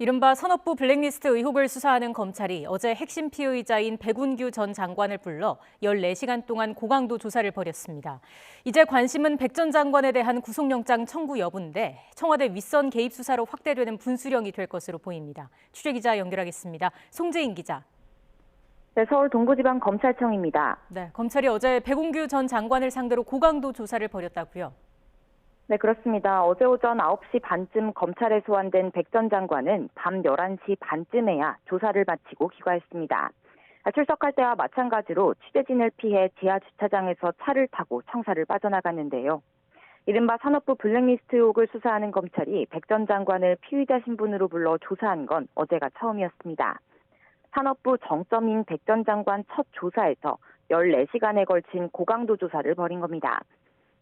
이른바 산업부 블랙리스트 의혹을 수사하는 검찰이 어제 핵심 피의자인 백운규 전 장관을 불러 14시간 동안 고강도 조사를 벌였습니다. 이제 관심은 백 전 장관에 대한 구속영장 청구 여부인데 청와대 윗선 개입 수사로 확대되는 분수령이 될 것으로 보입니다. 취재기자 연결하겠습니다. 송재인 기자. 네, 서울 동부지방검찰청입니다. 네, 검찰이 어제 백운규 전 장관을 상대로 고강도 조사를 벌였다고요? 네, 그렇습니다. 어제 오전 9시 반쯤 검찰에 소환된 백 전 장관은 밤 11시 반쯤에야 조사를 마치고 귀가했습니다. 출석할 때와 마찬가지로 취재진을 피해 지하 주차장에서 차를 타고 청사를 빠져나갔는데요. 이른바 산업부 블랙리스트 의혹을 수사하는 검찰이 백 전 장관을 피의자 신분으로 불러 조사한 건 어제가 처음이었습니다. 산업부 정점인 백 전 장관 첫 조사에서 14시간에 걸친 고강도 조사를 벌인 겁니다.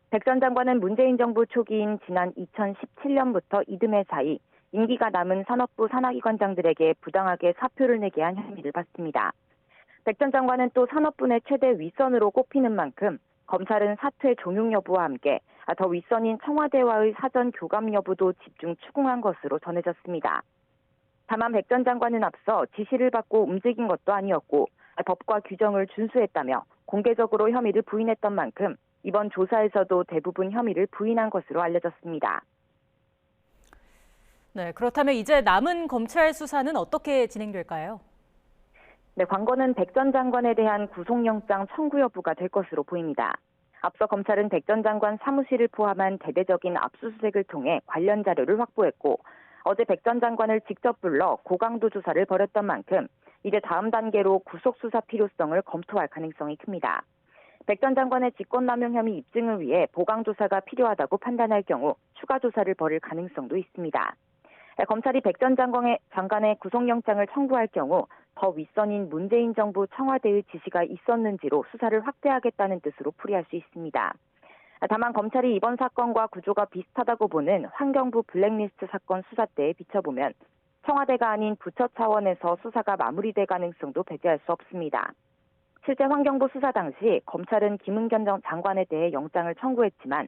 백 전 장관은 문재인 정부 초기인 지난 2017년부터 이듬해 사이 임기가 남은 산업부 산하기관장들에게 부당하게 사표를 내게 한 혐의를 받습니다. 백 전 장관은 또 산업부 내 최대 윗선으로 꼽히는 만큼 검찰은 사퇴 종용 여부와 함께 더 윗선인 청와대와의 사전 교감 여부도 집중 추궁한 것으로 전해졌습니다. 다만 백 전 장관은 앞서 지시를 받고 움직인 것도 아니었고 법과 규정을 준수했다며 공개적으로 혐의를 부인했던 만큼 이번 조사에서도 대부분 혐의를 부인한 것으로 알려졌습니다. 네, 그렇다면 이제 남은 검찰 수사는 어떻게 진행될까요? 네, 관건은 백 전 장관에 대한 구속영장 청구 여부가 될 것으로 보입니다. 앞서 검찰은 백 전 장관 사무실을 포함한 대대적인 압수수색을 통해 관련 자료를 확보했고 어제 백 전 장관을 직접 불러 고강도 조사를 벌였던 만큼 이제 다음 단계로 구속수사 필요성을 검토할 가능성이 큽니다. 백 전 장관의 직권남용 혐의 입증을 위해 보강조사가 필요하다고 판단할 경우 추가 조사를 벌일 가능성도 있습니다. 검찰이 백 전 장관의 구속영장을 청구할 경우 더 윗선인 문재인 정부 청와대의 지시가 있었는지로 수사를 확대하겠다는 뜻으로 풀이할 수 있습니다. 다만 검찰이 이번 사건과 구조가 비슷하다고 보는 환경부 블랙리스트 사건 수사 때에 비춰보면 청와대가 아닌 부처 차원에서 수사가 마무리될 가능성도 배제할 수 없습니다. 실제 환경부 수사 당시 검찰은 김은겸 장관에 대해 영장을 청구했지만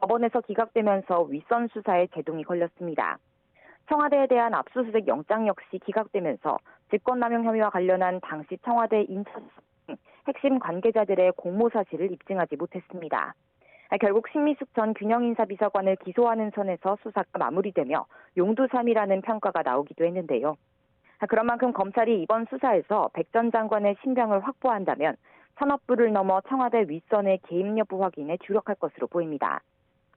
법원에서 기각되면서 윗선 수사에 제동이 걸렸습니다. 청와대에 대한 압수수색 영장 역시 기각되면서 직권남용 혐의와 관련한 당시 청와대 인천 핵심 관계자들의 공모 사실을 입증하지 못했습니다. 결국 신미숙 전 균형인사비서관을 기소하는 선에서 수사가 마무리되며 용두삼이라는 평가가 나오기도 했는데요. 그런 만큼 검찰이 이번 수사에서 백 전 장관의 신병을 확보한다면 산업부를 넘어 청와대 윗선의 개입 여부 확인에 주력할 것으로 보입니다.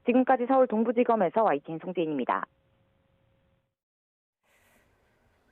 지금까지 서울 동부지검에서 YTN 송재인입니다.